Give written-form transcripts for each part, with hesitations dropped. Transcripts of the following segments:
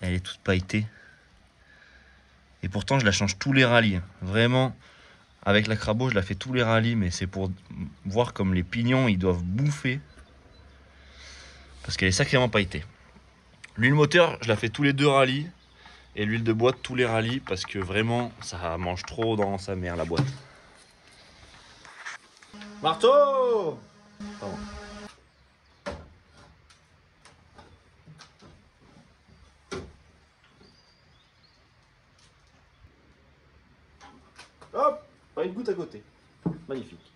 elle est toute pailletée. Et pourtant, je la change tous les rallyes. Vraiment, avec la Crabo, je la fais tous les rallyes, mais c'est pour voir comme les pignons, ils doivent bouffer. Parce qu'elle est sacrément pailletée. L'huile moteur, je la fais tous les 2 rallyes. Et l'huile de boîte, tous les rallyes, parce que vraiment, ça mange trop dans sa mère, la boîte. Marteau! Pardon. Hop! Pas une goutte à côté. Magnifique.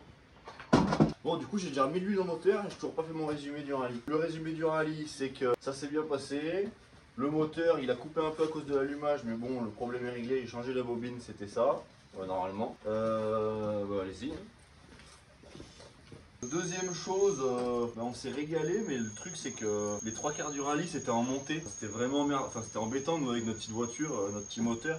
Bon, du coup, j'ai déjà mis l'huile dans le moteur et j'ai toujours pas fait mon résumé du rallye. Le résumé du rallye, c'est que ça s'est bien passé. Le moteur, il a coupé un peu à cause de l'allumage, mais bon, le problème est réglé. J'ai changé la bobine, c'était ça. Ouais, normalement. Bah, allez-y. Deuxième chose, on s'est régalé, mais le truc c'est que les 3/4 du rallye c'était en montée. C'était vraiment merde, enfin c'était embêtant nous avec notre petite voiture, notre petit moteur.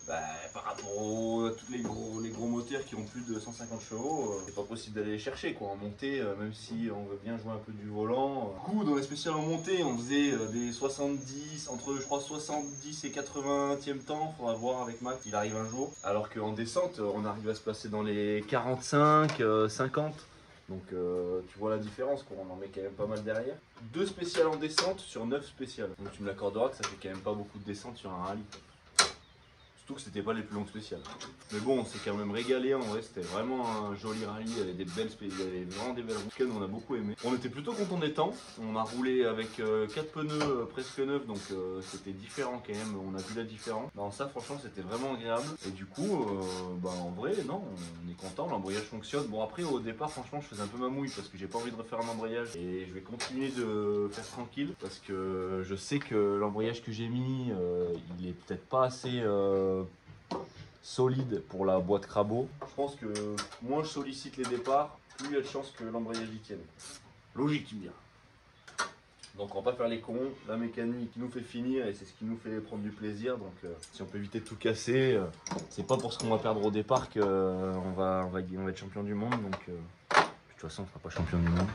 Bah, par rapport à tous les gros moteurs qui ont plus de 150 chevaux, c'est pas possible d'aller les chercher quoi en montée, même si on veut bien jouer un peu du volant. Du coup, dans les spéciales en montée, on faisait des 70, entre je crois 70 et 80e temps, faudra voir avec Mac, il arrive un jour. Alors qu'en descente, on arrive à se placer dans les 45, 50. Donc tu vois la différence, quoi. On en met quand même pas mal derrière. 2 spéciales en descente sur 9 spéciales. Donc tu me l'accorderas que ça fait quand même pas beaucoup de descente sur un rallye. Surtout que c'était pas les plus longues spéciales. Mais bon, on s'est quand même régalé, en vrai c'était vraiment un joli rallye, il y avait des belles spéciales, il y avait vraiment des belles routes, on a beaucoup aimé. On était plutôt content des temps, on a roulé avec 4 pneus presque neufs, donc c'était différent quand même, on a vu la différence. Non, ça franchement c'était vraiment agréable. Et du coup, en vrai, non, on est content, l'embrayage fonctionne. Bon après au départ franchement je faisais un peu ma mouille parce que j'ai pas envie de refaire un embrayage. Et je vais continuer de faire tranquille parce que je sais que l'embrayage que j'ai mis, il est peut-être pas assez... solide pour la boîte Crabo. Je pense que moins je sollicite les départs, plus il y a de chances que l'embrayage y tienne. Logique, tu me diras. Donc on va pas faire les cons, la mécanique nous fait finir et c'est ce qui nous fait prendre du plaisir. Donc si on peut éviter de tout casser, c'est pas pour ce qu'on va perdre au départ qu'on va être champion du monde. Donc de toute façon on sera pas champion du monde.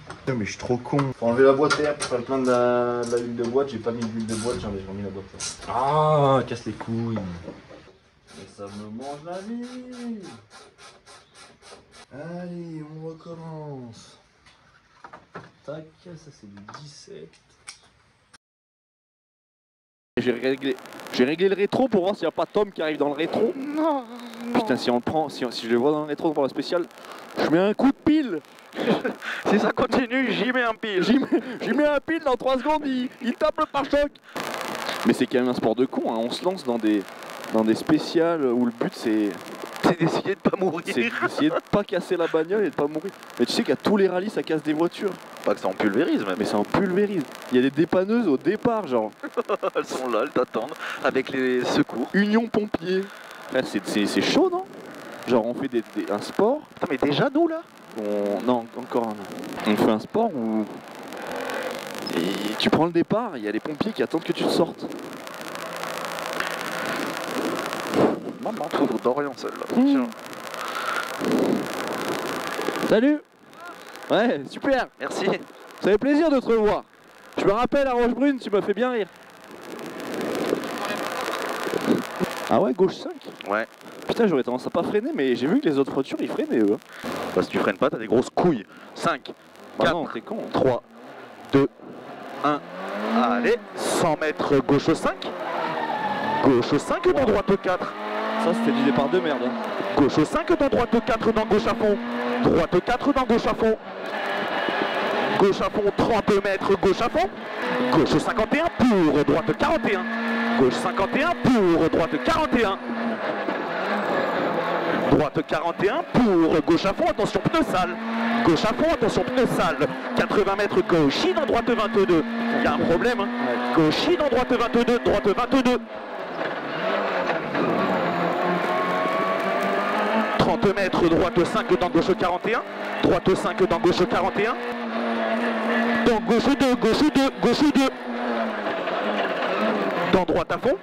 Putain, mais je suis trop con. Faut enlever la boîte air pour faire plein de la huile de boîte. J'ai pas mis l'huile de boîte, j'ai remis la boîte air. Ah, casse les couilles. Et ça me mange la vie. Allez, on recommence. Tac, ça c'est du 17. J'ai réglé le rétro pour voir s'il n'y a pas Tom qui arrive dans le rétro. Non, Putain, si on le prend, si je le vois dans le rétro pour la spéciale, je mets un coup de pile. si ça continue, j'y mets un pile. J'y mets un pile dans 3 secondes, il tape le pare-choc. Mais c'est quand même un sport de con, hein. On se lance dans des spéciales où le but c'est d'essayer de pas mourir. C'est d'essayer de pas casser la bagnole et de pas mourir. Mais tu sais qu'à tous les rallyes ça casse des voitures. Pas que ça en pulvérise même. Mais ça en pulvérise. Il y a des dépanneuses au départ genre. Elles sont là, elles t'attendent avec les secours. Union pompier. C'est chaud non? Genre on fait un sport. Putain mais déjà nous là? Non, encore un. On fait un sport où tu prends le départ, il y a les pompiers qui attendent que tu te sortes. Maman, Tour d'Orient celle-là. Salut. Ouais, super. Merci. Ça fait plaisir de te revoir. Je me rappelle à Rochebrune, tu m'as fait bien rire. Ah ouais, gauche 5? Ouais. Putain, j'aurais tendance à pas freiner, mais j'ai vu que les autres voitures ils freinaient eux. Bah si tu freines pas, t'as des grosses couilles. 5, Bah 4, non, t'es con. 3, 2, 1. Allez, 100 mètres gauche 5. Gauche 5 dans droite 4. Ça c'était du départ de merde. Hein. Gauche 5 dans droite 4 dans gauche à fond. Droite 4 dans gauche à fond. Gauche à fond 30 mètres gauche à fond. Gauche 51 pour droite 41. Gauche 51 pour droite 41. Droite 41 pour gauche à fond, attention pneu sale. Gauche à fond, attention pneu sale. 80 mètres gauche dans droite 22. Il y a un problème. Hein. Gauche dans droite 22, droite 22. 30 mètres, droite 5 dans gauche 41. Droite 5 dans gauche 41. Dans gauche 2, gauche 2, gauche 2. Dans droite à fond.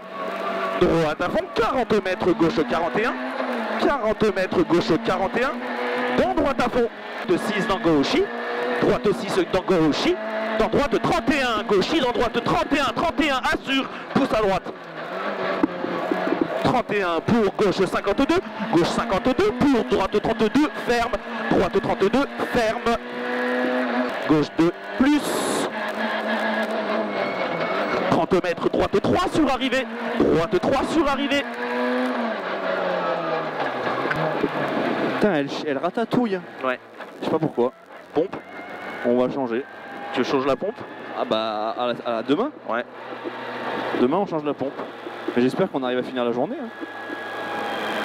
Droite à fond, 40 mètres gauche 41. 40 mètres gauche 41. Dans droite à fond. De 6 dans gauche. Droite 6 dans gauche. dans droite 31, gauchis dans droite 31, 31, assure, pousse à droite. 31 pour gauche 52, gauche 52 pour droite 32, ferme, droite 32, ferme, gauche 2, plus. 30 mètres, droite 3 sur arrivée, droite 3 sur arrivée. Putain, elle ratatouille. Ouais. Je sais pas pourquoi. Pompe, On va changer. tu changes la pompe? Ah bah, à demain. Ouais. Demain, on change la pompe. Mais j'espère qu'on arrive à finir la journée. Hein.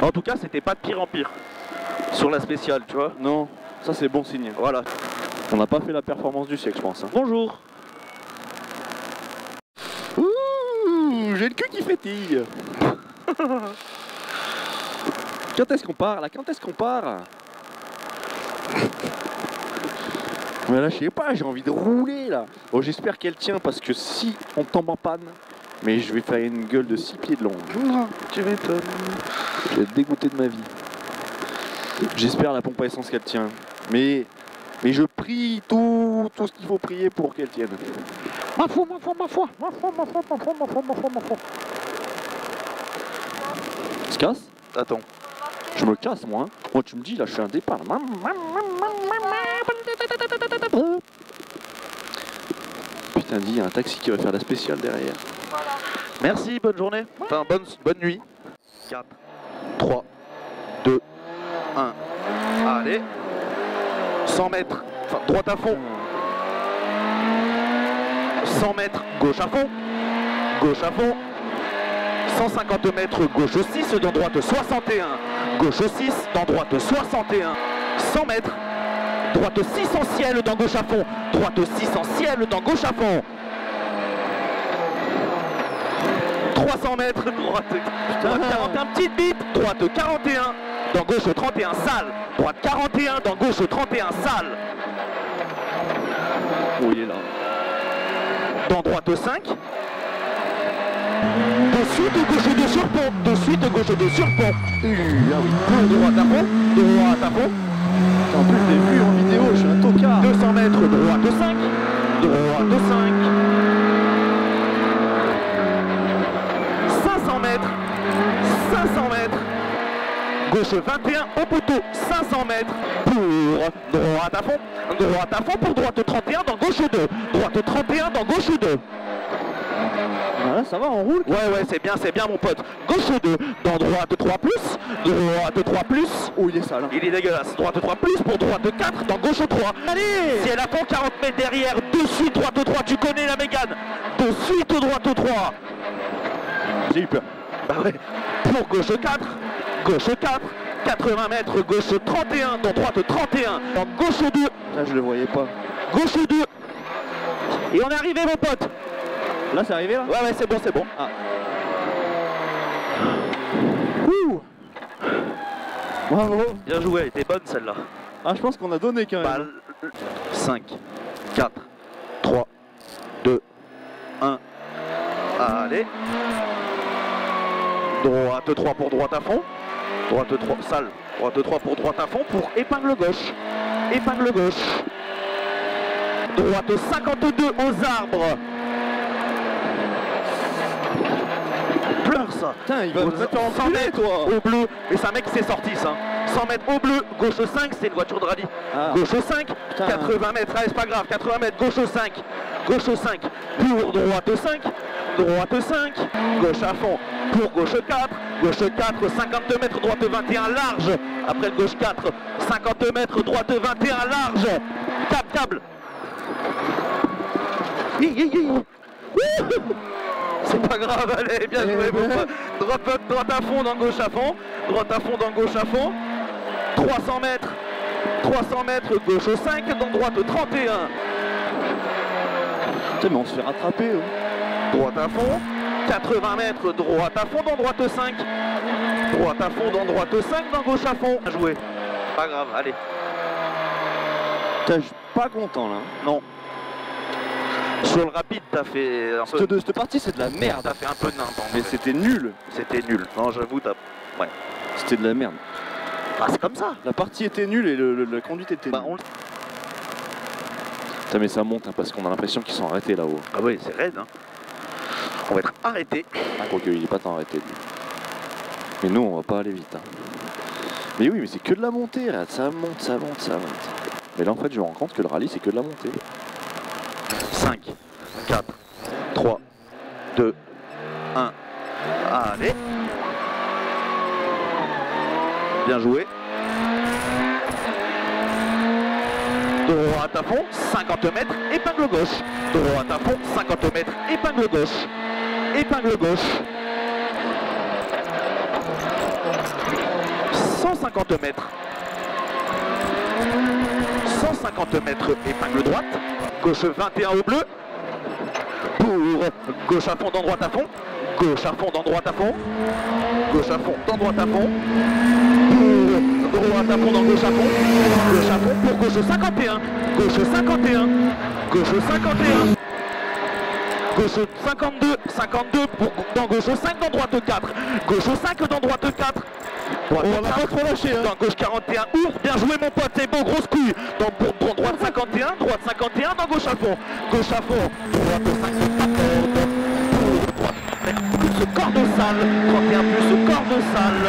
En tout cas, c'était pas de pire en pire. Sur la spéciale, tu vois. Non, ça c'est bon signe. Voilà. On n'a pas fait la performance du siècle, je pense. Hein. Bonjour. Ouh, j'ai le cul qui fétille. Quand est-ce qu'on part là? Quand est-ce qu'on part? Mais là, je sais pas, j'ai envie de rouler là. Oh, j'espère qu'elle tient parce que si on tombe en panne, mais je vais faire une gueule de 6 pieds de long. Tu m'étonnes. Je vais être dégoûté de ma vie. J'espère la pompe à essence qu'elle tient. Mais je prie tout ce qu'il faut prier pour qu'elle tienne. Ma foi, ma foi, ma foi, ma foi, ma foi, ma foi, ma foi, ma foi, ma foi. Tu te casses? Attends. Je me casse moi. Hein. Moi tu me dis là je suis un départ. Putain dis, il y a un taxi qui va faire la spéciale derrière. Merci, bonne journée. Enfin, bonne nuit. 4, 3, 2, 1. Allez. 100 mètres. Enfin, droite à fond. 100 mètres, gauche à fond. Gauche à fond. 150 mètres, gauche 6, dans droite 61. Gauche 6, dans droite 61. 100 mètres. Droite 6 en ciel, dans gauche à fond. Droite 6 en ciel, dans gauche à fond. 300 mètres, droite 41, petite bite, droite 41, dans gauche 31, sale, droite 41, dans gauche 31, sale. Oh il est là. Dans droite 5. De suite gauche 2 sur pont, de suite gauche 2 sur pont. Ah oui. Pour droite à fond, droite à fond. En plus je l'ai vu en vidéo, je suis un tocard. 200 mètres, droite 5, droite 5. 500 mètres, 500 mètres, gauche 21 au poteau, 500 mètres pour droite à fond pour droite 31 dans gauche 2, droite 31 dans gauche 2. Voilà, ça va, on roule. Ouais, c'est bien mon pote. Gauche 2, dans droite 3 plus, droite 3 plus. Oh il est sale. Hein. Il est dégueulasse, droite 3 plus pour droite 4 dans gauche 3. Allez. Si elle a fond 40 mètres derrière, de suite droite 3, tu connais la Mégane. De suite droite 3. J'ai eu peur. Bah ouais. Pour gauche 4, gauche 4, 80 mètres, gauche 31, dans droite 31, dans gauche 2, Là je le voyais pas. gauche 2. Et on est arrivé mon pote. Là c'est arrivé là? Ouais, c'est bon, c'est bon. Ah. Ouh. Bravo. Bien joué, elle était bonne celle-là. Ah je pense qu'on a donné quand même. Balle. 5, 4, 3, 2, 1. Allez. Droite 3 pour droite à fond. Droite 3, sale. Droite 3 pour droite à fond pour épingle gauche. Épingle gauche. Droite 52 aux arbres. Pleure ça. Putain il va te mettre en 100 mètres toi. au bleu. Et c'est un mec qui s'est sorti ça. 100 mètres au bleu, gauche 5, c'est une voiture de rallye. Ah. Gauche 5, Putain. 80 mètres, allez c'est pas grave, 80 mètres, gauche 5, gauche 5, pour droite 5, droite 5, gauche à fond, pour gauche 4, gauche 4, 52 mètres, droite 21 large, après le gauche 4, 50 mètres, droite 21 large, câble. C'est pas grave, allez, bien joué, mon pote. Droite à fond, dans gauche à fond, droite à fond, dans gauche à fond, 300 mètres, gauche 5, dans droite 31. Putain mais on se fait rattraper. Hein. Droite à fond, 80 mètres, droite à fond, dans droite 5. Droite à fond, dans droite 5, dans gauche à fond. Bien joué. Pas grave, allez. Putain je suis pas content là. Non. Sur le rapide, t'as fait un peu... Cette partie c'est de la merde. T'as fait un peu nimp, Mais c'était nul. C'était nul. Non, j'avoue, t'as... Ouais. C'était de la merde. Ah, c'est comme ça. La partie était nulle et la conduite était nulle. Bah, on... Ça, mais ça monte hein, parce qu'on a l'impression qu'ils sont arrêtés là-haut. Ah oui, c'est raide. Hein. On va être arrêté. Quoique il est pas tant arrêté lui. Mais nous on va pas aller vite. Hein. Mais oui, mais c'est que de la montée là, ça monte, ça monte, ça monte. Mais là en fait je me rends compte que le rallye c'est que de la montée. 5, 4, 3, 2, 1. Allez. Bien joué. Droite à fond, 50 mètres, épingle gauche. Droite à fond, 50 mètres, épingle gauche. Épingle gauche. 150 mètres. 150 mètres, épingle droite. Gauche 21 au bleu. Pour gauche à fond, dans droite à fond. Gauche à fond, dans droite à fond. Gauche à fond, dans droite à fond. Pour droite à fond, dans gauche à fond. Gauche à fond, pour gauche 51. Gauche 51. Gauche 51. Gauche 52. 52 pour dans gauche 5, dans droite 4. Gauche 5, dans droite 4. Droite on va pas trop lâcher hein. Dans gauche 41, ouvre, bien joué mon pote, c'est beau, grosse couille. Dans droite 51, droite 51, dans gauche à fond. Gauche à fond, droite 51, plus corps de salle, 31 plus corps de salle.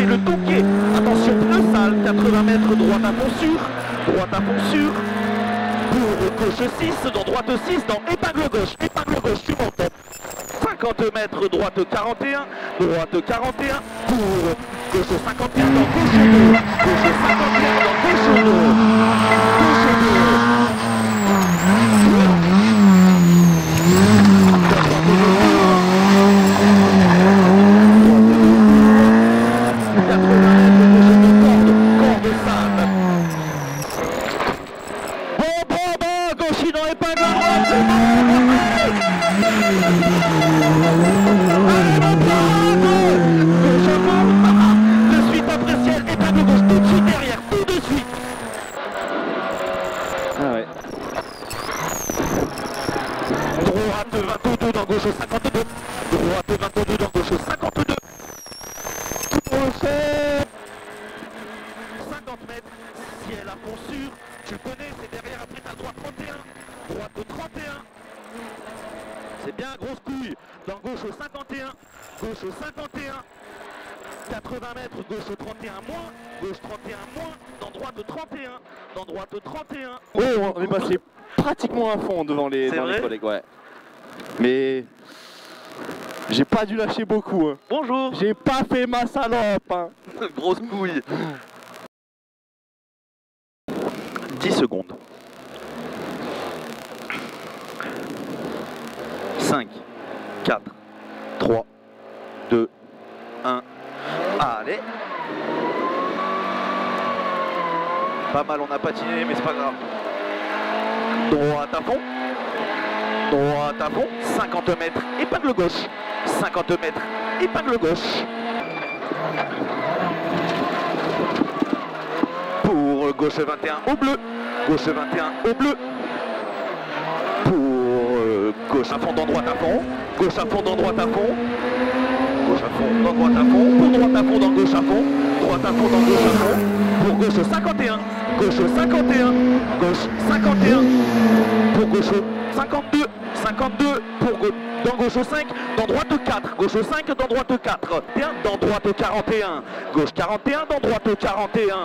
Le touquet, attention, pneu sale, 80 mètres, droite à fond sûr. Droite à fond sûr. Pour gauche 6, dans droite 6, dans épingle gauche, tu montes. 50 mètres, droite 41, droite 41, pour gauche 51, dans gauche 2, gauche 51, dans gauche 2, gauche 2. Corde sale. Bon, gauche dans épingle droite, c'est bon. De suite après ciel, épingle gauche tout de suite derrière, tout de suite. Ah ouais. Droite 22 dans gauche 52. Droite 22 dans gauche 52. 50 mètres, ciel à fond sûr. Tu connais, c'est derrière, après t'as droite 31. Droite 31. C'est bien, grosse couille. Dans gauche 51. Gauche 51. 80 mètres, gauche 31 moins. Gauche 31 moins. Dans droite 31. Dans droite 31. Oh, on est passé pratiquement à fond devant les collègues, ouais. Mais j'ai pas dû lâcher beaucoup. Hein. Bonjour. J'ai pas fait ma salope. Hein. Grosse couille. 10 secondes. 5, 4, 3, 2, 1. Allez. Pas mal, on a patiné, mais c'est pas grave. Droite à fond. Droite à fond. 50 mètres, épingle gauche. 50 mètres, épingle gauche. Pour gauche 21 au bleu. Gauche 21 au bleu. Pour gauche à fond, dans droite à fond. Gauche à fond, dans droite à fond. Gauche à fond, dans droite à fond. Pour droite à fond, dans gauche à fond. Droite à fond, dans gauche à fond. Pour gauche 51. Gauche 51. Gauche 51. Pour gauche 52. 52. Pour dans gauche 5. Dans droite 4. Gauche 5. Dans droite 4. Bien, dans droite 41. Gauche 41. Dans droite 41.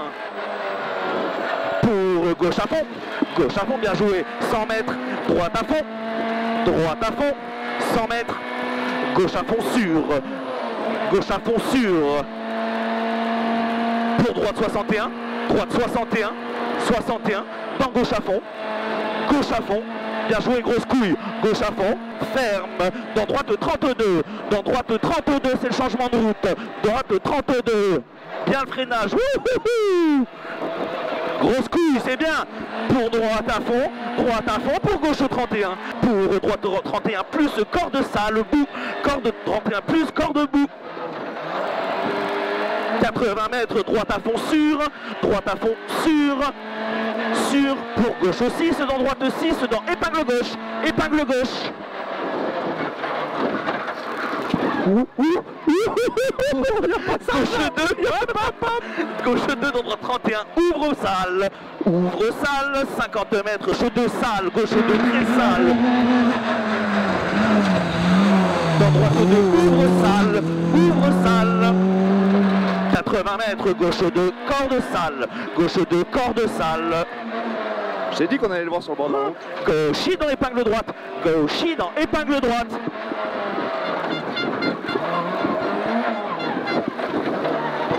Pour gauche à fond. Gauche à fond, bien joué. 100 mètres. Droite à fond. Droite à fond. 100 mètres. Gauche à fond sûr. Gauche à fond sûr. Pour droite 61. Droite 61. 61. Dans gauche à fond. Gauche à fond. Bien joué, grosse couille. Gauche à fond. Ferme. Dans droite 32. Dans droite 32, c'est le changement de route. Droite 32. Bien le freinage. Wouhouhou. Grosse couille, c'est bien. Pour droite à fond pour gauche 31. Pour droite 31 plus corde sale, bout. Corde 31 plus corde bout. 80 mètres, droite à fond sûr. Droite à fond sûr. Sûr pour gauche 6, dans droite 6, dans épingle gauche. Épingle gauche. Gauche 2, gauche 2 dans droite 31, ouvre salle, 50 mètres, gauche 2 salle, gauche 2 très sale. Dans droite 2, ouvre salle, 80 mètres, gauche 2, corde salle, gauche 2, corde salle. J'ai dit qu'on allait le voir sur le bord de la route. Gauchy dans épingle droite, gauchy dans épingle droite.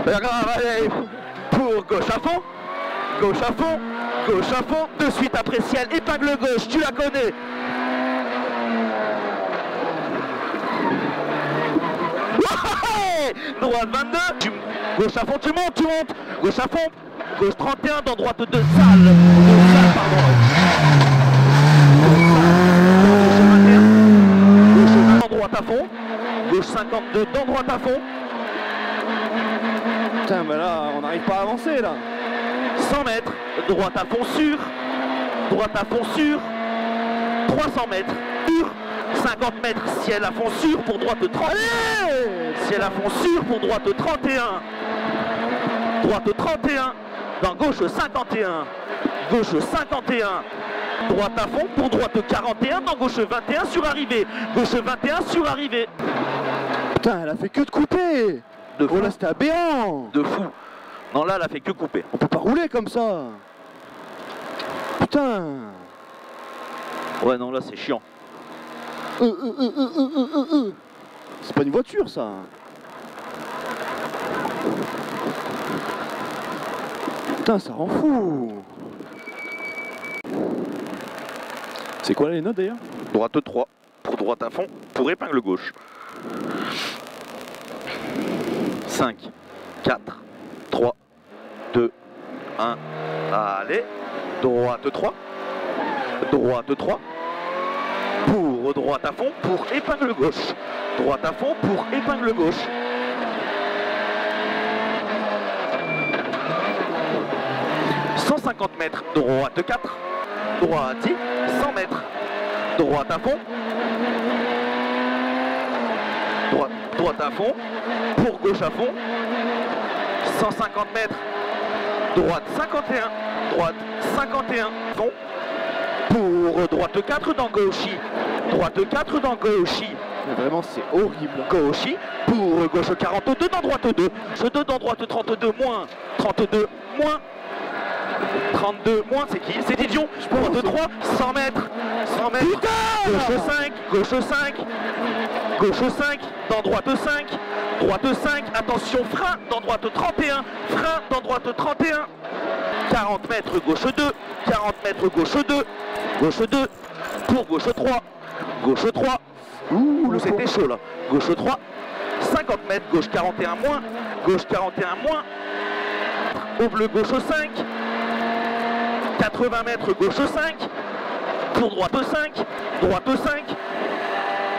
Allez, pour gauche à fond, gauche à fond, gauche à fond, de suite après ciel, épingle gauche, tu la connais. Droite 22, gauche à fond, tu montes, gauche à fond, gauche 31, dans droite 2 salle, pardon. Gauche 21, gauche 20 dans droite à fond, gauche 52 dans droite à fond. Putain, mais là, on n'arrive pas à avancer là. 100 mètres, droite à fond sûr, 300 mètres, sûr, 50 mètres, ciel à fond sûr pour droite 30. Ciel à fond sûr pour droite 31. Droite 31, dans gauche 51. Gauche 51. Droite à fond pour droite 41, dans gauche 21 sur arrivée. Gauche 21 sur arrivée. Putain, elle a fait que de couper. De fou. Oh là, c'était aberrant. De fou. Non, là, elle a fait que couper. On peut pas rouler comme ça. Putain. Ouais, non, là, c'est chiant. C'est pas une voiture, ça. Putain, ça rend fou. C'est quoi les notes d'ailleurs? Droite 3 pour droite à fond, pour épingle gauche. 5, 4, 3, 2, 1. Allez, droite 3. Droite 3. Pour droite à fond, pour épingle gauche. Droite à fond, pour épingle gauche. « 150 mètres, droite 4. Droite 10, 100 mètres. Droite à fond. Droite à fond. Pour gauche à fond. 150 mètres. Droite 51. Droite 51. Fond. Pour droite 4 dans gauchy. Droite 4 dans gauchy. Mais vraiment, c'est horrible. Gauchy. Pour gauche 42 dans droite 2. Je 2 dans droite 32 moins. 32 moins. 32 moins, c'est qui? C'est Didion. Droite 3, 100 mètres. 100 mètres. Putain, gauche 5. Gauche 5, dans droite 5. Droite 5, attention, frein dans droite 31. Frein dans droite 31. 40 mètres, gauche 2. 40 mètres, gauche 2. Gauche 2. Pour gauche 3. Gauche 3. Ouh, c'était chaud là. Gauche 3. 50 mètres, gauche 41 moins. Gauche 41 moins. Au bleu, gauche 5. 80 mètres, gauche 5. Pour droite 5. Droite 5.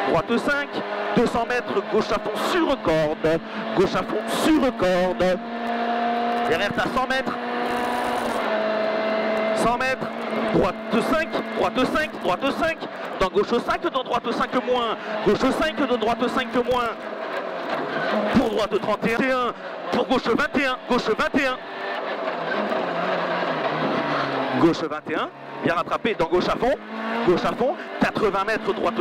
Droite 5. 200 mètres, gauche à fond sur corde. Gauche à fond sur corde. Derrière, t'as 100 mètres. 100 mètres. Droite 5. Droite 5. Droite 5. Dans gauche 5, dans droite 5 moins. Gauche 5, dans droite 5 moins. Pour droite 31. Pour gauche 21. Gauche 21. Gauche 21, bien rattrapé dans gauche à fond, 80 mètres droite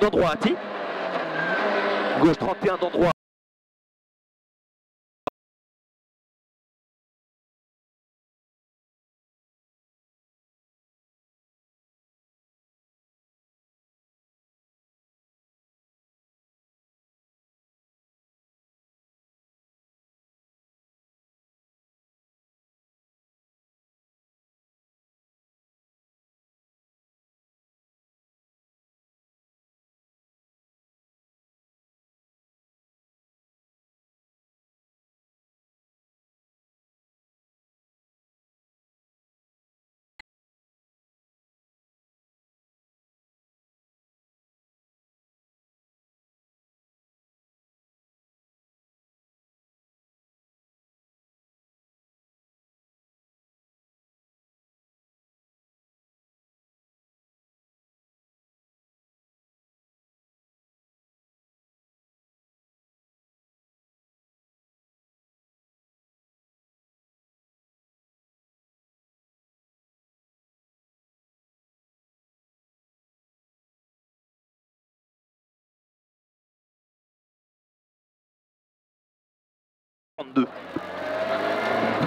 dans droite. Gauche 31 dans droit.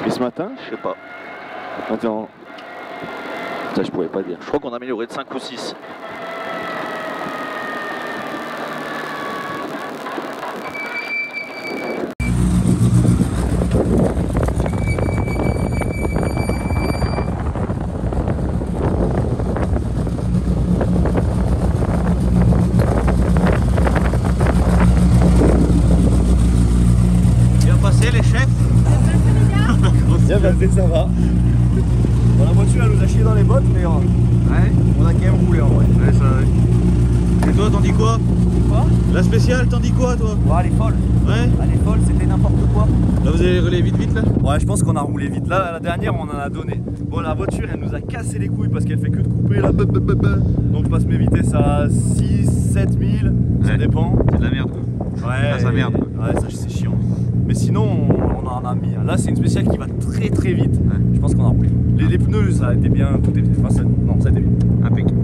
Et ce matin, Je sais pas. attends, ça je pourrais pas dire. Je crois qu'on a amélioré de 5 ou 6. Bien passé les chefs. Bien passé, ça va. Bon, la voiture elle nous a chié dans les bottes, mais Ouais. on a quand même roulé en vrai. Ouais, ça ouais. Et toi, t'en dis quoi? Quoi? La spéciale, t'en dis quoi toi? Ouais, elle est folle. Ouais. Elle est folle, c'était n'importe quoi. Là vous allez rouler vite là? Ouais, je pense qu'on a roulé vite. Là, la dernière, on en a donné. Bon, la voiture, elle nous a cassé les couilles parce qu'elle fait que de couper là. Donc, je passe mes vitesses à 6, 7 000, ça Ouais. dépend. C'est de la merde. Ouais, Ah, ça merde. Ouais, ça c'est chiant. Mais sinon, on en a mis. Là, c'est une spéciale qui va très très vite. Ouais. Je pense qu'on a roulé. Les pneus, ça a été bien, tout est bien. Enfin, non, ça a été bien. Impeccable.